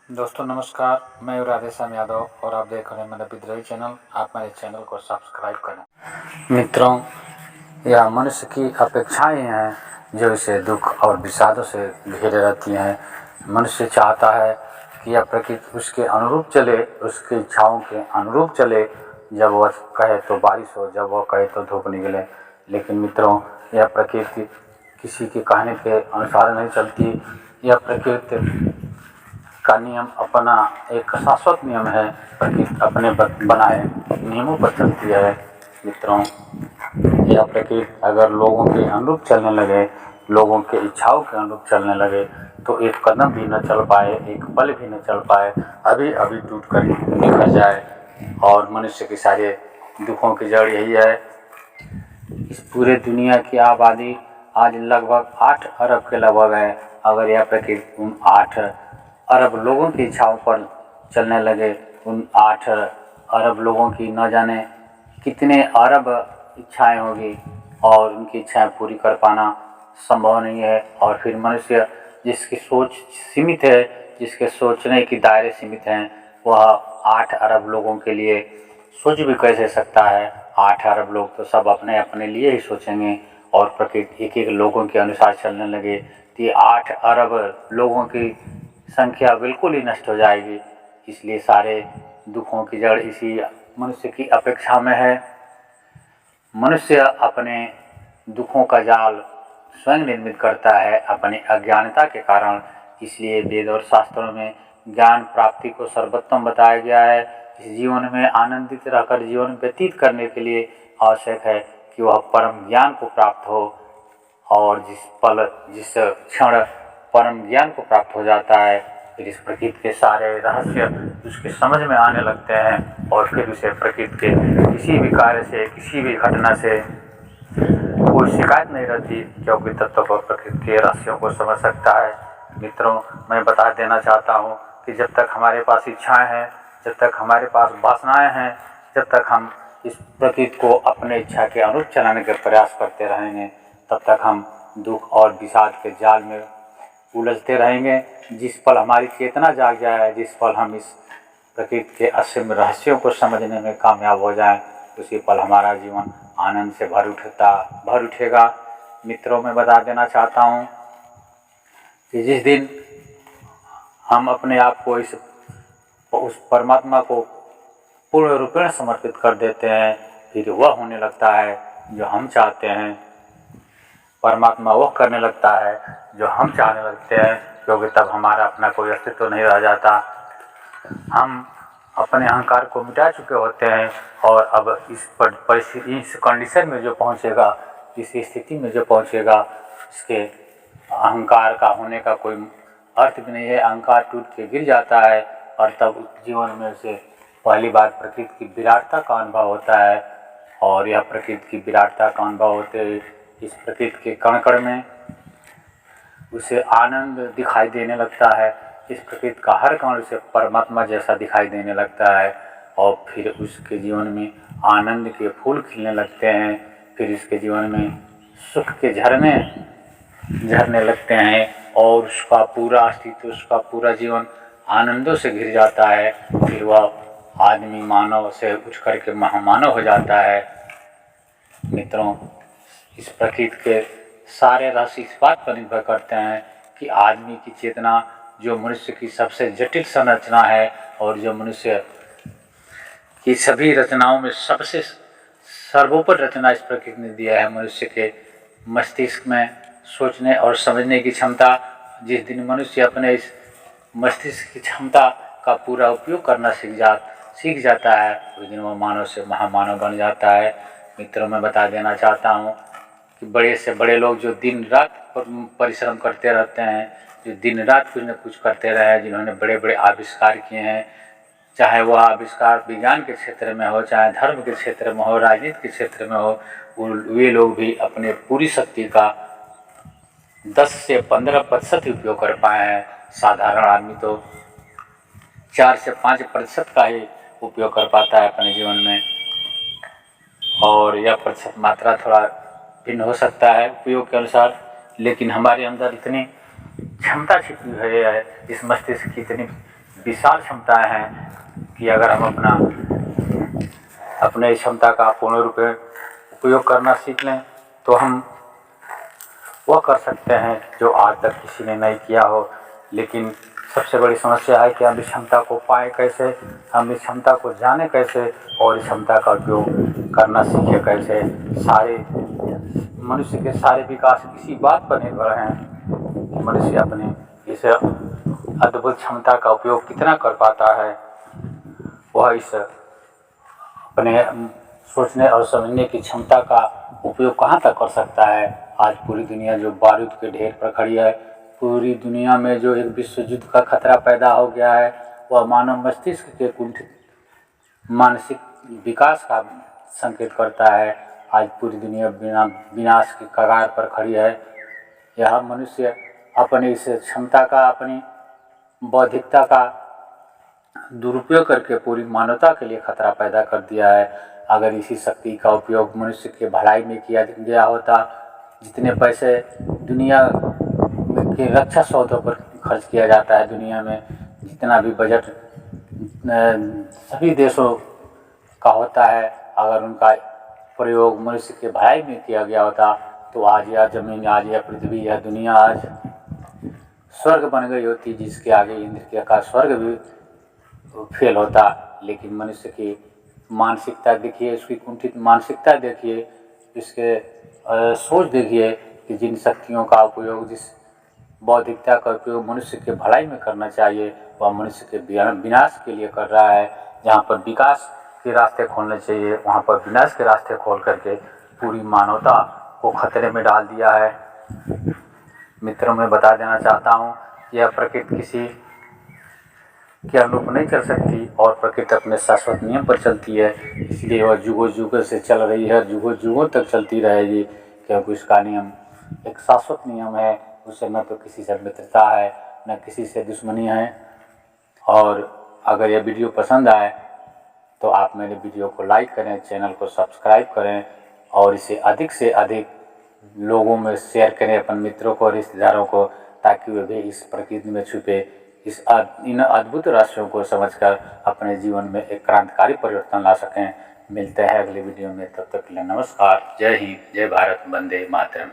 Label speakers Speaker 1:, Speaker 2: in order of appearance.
Speaker 1: दोस्तों नमस्कार, मैं राधेश्याम यादव और आप देख रहे हैं मेरा विद्रोही चैनल। आप मेरे चैनल को सब्सक्राइब करें। मित्रों, यह मनुष्य की अपेक्षाएं हैं जो इसे दुख और विषादों से घेरे रहती हैं। मनुष्य चाहता है कि यह प्रकृति उसके अनुरूप चले, उसकी इच्छाओं के अनुरूप चले। जब वह कहे तो बारिश हो, जब वह कहे तो धूप निकले। लेकिन मित्रों, यह प्रकृति किसी के कहने के अनुसार नहीं चलती। यह प्रकृति का नियम अपना एक शाश्वत नियम है। प्रकृति अपने बनाए नियमों पर चलती है। मित्रों, यह प्रकृति अगर लोगों के अनुरूप चलने लगे, लोगों के इच्छाओं के अनुरूप चलने लगे तो एक कदम भी न चल पाए, एक पल भी न चल पाए, अभी अभी टूट कर बिखर जाए। और मनुष्य के सारे दुखों की जड़ यही है। इस पूरे दुनिया की आबादी आज लगभग 8 अरब के लगभग है। अगर यह प्रकृति उन 8 अरब लोगों की इच्छाओं पर चलने लगे, उन 8 अरब लोगों की न जाने कितने अरब इच्छाएं होगी और उनकी इच्छाएं पूरी कर पाना संभव नहीं है। और फिर मनुष्य जिसकी सोच सीमित है, जिसके सोचने की दायरे सीमित हैं, वह 8 अरब लोगों के लिए सोच भी कैसे सकता है। 8 अरब लोग तो सब अपने अपने लिए ही सोचेंगे और प्रकृति एक एक लोगों के अनुसार चलने लगे तो 8 अरब लोगों की संख्या बिल्कुल ही नष्ट हो जाएगी। इसलिए सारे दुखों की जड़ इसी मनुष्य की अपेक्षा में है। मनुष्य अपने दुखों का जाल स्वयं निर्मित करता है अपनी अज्ञानता के कारण। इसलिए वेद और शास्त्रों में ज्ञान प्राप्ति को सर्वोत्तम बताया गया है। इस जीवन में आनंदित रहकर जीवन व्यतीत करने के लिए आवश्यक है कि वह परम ज्ञान को प्राप्त हो। और जिस क्षण परम ज्ञान को प्राप्त हो जाता है, फिर इस प्रकृति के सारे रहस्य उसके समझ में आने लगते हैं और फिर उसे प्रकृति के किसी भी कार्य से, किसी भी घटना से कोई शिकायत नहीं रहती, क्योंकि तब तक वह प्रकृति के रहस्यों को समझ सकता है। मित्रों, मैं बता देना चाहता हूँ कि जब तक हमारे पास इच्छाएं हैं, जब तक हमारे पास वासनाएं हैं, जब तक हम इस प्रकृति को अपने इच्छा के अनुरूप चलाने के प्रयास करते रहेंगे, तब तक हम दुख और विषाद के जाल में उलझते रहेंगे। जिस पल हमारी चेतना जाग जाए, जिस पल हम इस प्रकृति के असीम रहस्यों को समझने में कामयाब हो जाएं, उसी पल हमारा जीवन आनंद से भर उठेगा। मित्रों, मैं बता देना चाहता हूँ कि जिस दिन हम अपने आप को उस परमात्मा को पूर्ण रूपेण समर्पित कर देते हैं, फिर वह होने लगता है जो हम चाहते हैं। परमात्मा वह करने लगता है जो हम चाहने लगते हैं, क्योंकि तब हमारा अपना कोई अस्तित्व नहीं रह जाता। हम अपने अहंकार को मिटा चुके होते हैं और अब इस कंडीशन में जो पहुंचेगा, इस स्थिति में जो पहुंचेगा, इसके अहंकार का होने का कोई अर्थ भी नहीं है। अहंकार टूट के गिर जाता है और तब जीवन में उसे पहली बार प्रकृति की विराटता का अनुभव होता है। और यह प्रकृति की विराटता का अनुभव होते हुए इस प्रकृति के कण कण में उसे आनंद दिखाई देने लगता है। इस प्रकृति का हर कण उसे परमात्मा जैसा दिखाई देने लगता है और फिर उसके जीवन में आनंद के फूल खिलने लगते हैं। फिर इसके जीवन में सुख के झरने लगते हैं और उसका पूरा अस्तित्व, उसका पूरा जीवन आनंदों से घिर जाता है। फिर वह आदमी मानव से उठ करके महामानव हो जाता है। मित्रों, इस प्रकृति के सारे रहस्य इस बात पर निर्भर करते हैं कि आदमी की चेतना, जो मनुष्य की सबसे जटिल संरचना है और जो मनुष्य की सभी रचनाओं में सबसे सर्वोपरि रचना इस प्रकृति ने दिया है, मनुष्य के मस्तिष्क में सोचने और समझने की क्षमता। जिस दिन मनुष्य अपने इस मस्तिष्क की क्षमता का पूरा उपयोग करना सीख जाता है, उस दिन वह मानव से महामानव बन जाता है। मित्रों, मैं बता देना चाहता हूँ कि बड़े से बड़े लोग जो दिन रात परिश्रम करते रहते हैं, जो दिन रात कुछ न कुछ करते रहे, जिन्होंने बड़े बड़े आविष्कार किए हैं, चाहे वह आविष्कार विज्ञान के क्षेत्र में हो, चाहे धर्म के क्षेत्र में हो, राजनीति के क्षेत्र में हो, वे लोग भी अपने पूरी शक्ति का 10 से 15% उपयोग कर पाए हैं। साधारण आदमी तो 4 से 5% का ही उपयोग कर पाता है अपने जीवन में, और यह प्रतिशत मात्रा थोड़ा भिन्न हो सकता है उपयोग के अनुसार। लेकिन हमारे अंदर इतनी क्षमता छिपी हुई है, इस मस्तिष्क की इतनी विशाल क्षमताएं हैं कि अगर हम अपने इस क्षमता का पूर्ण रूप में उपयोग करना सीख लें तो हम वह कर सकते हैं जो आज तक किसी ने नहीं किया हो। लेकिन सबसे बड़ी समस्या है कि हम इस क्षमता को पाए कैसे, हम इस क्षमता को जाने कैसे और इस क्षमता का उपयोग करना सीखे कैसे। सारे मनुष्य के सारे विकास इसी बात पर निर्भर हैं कि मनुष्य अपने इस अद्भुत क्षमता का उपयोग कितना कर पाता है। वह इस अपने सोचने और समझने की क्षमता का उपयोग कहाँ तक कर सकता है। आज पूरी दुनिया जो बारूद के ढेर पर खड़ी है, पूरी दुनिया में जो एक विश्व युद्ध का खतरा पैदा हो गया है, वह मानव मस्तिष्क के कुंठित मानसिक विकास का संकेत करता है। आज पूरी दुनिया विनाश की कगार पर खड़ी है। यह मनुष्य अपनी इस क्षमता का, अपनी बौद्धिकता का दुरुपयोग करके पूरी मानवता के लिए खतरा पैदा कर दिया है। अगर इसी शक्ति का उपयोग मनुष्य के भलाई में किया गया होता, जितने पैसे दुनिया के रक्षा सौदों पर खर्च किया जाता है, दुनिया में जितना भी बजट सभी देशों का होता है, अगर उनका प्रयोग मनुष्य के भलाई में किया गया होता तो आज यह जमीन, आज यह पृथ्वी, यह दुनिया आज स्वर्ग बन गई होती, जिसके आगे इंद्र का स्वर्ग भी फेल होता। लेकिन मनुष्य की मानसिकता देखिए, उसकी कुंठित मानसिकता देखिए, इसके सोच देखिए कि जिन शक्तियों का उपयोग, जिस बौद्धिकता का उपयोग मनुष्य के भलाई में करना चाहिए, वह मनुष्य के विनाश के लिए कर रहा है। जहाँ पर विकास के रास्ते खोलने चाहिए, वहाँ पर विनाश के रास्ते खोल करके पूरी मानवता को खतरे में डाल दिया है। मित्रों, मैं बता देना चाहता हूँ, यह प्रकृति किसी के अनुरूप नहीं चल सकती और प्रकृति अपने शाश्वत नियम पर चलती है, इसलिए वह जुगों जुगों से चल रही है, जुगों जुगों तक चलती रहेगी, क्योंकि उसका नियम एक शाश्वत नियम है। उससे न तो किसी से मित्रता है, न किसी से दुश्मनी है। और अगर यह वीडियो पसंद आए तो आप मेरे वीडियो को लाइक करें, चैनल को सब्सक्राइब करें और इसे अधिक से अधिक लोगों में शेयर करें, अपने मित्रों को, रिश्तेदारों को, ताकि वे भी इस प्रकृति में छुपे इन अद्भुत रहस्यों को समझकर अपने जीवन में एक क्रांतिकारी परिवर्तन ला सकें। मिलते हैं अगले वीडियो में, तब तक के लिए नमस्कार। जय हिंद, जय भारत, वंदे मातरम।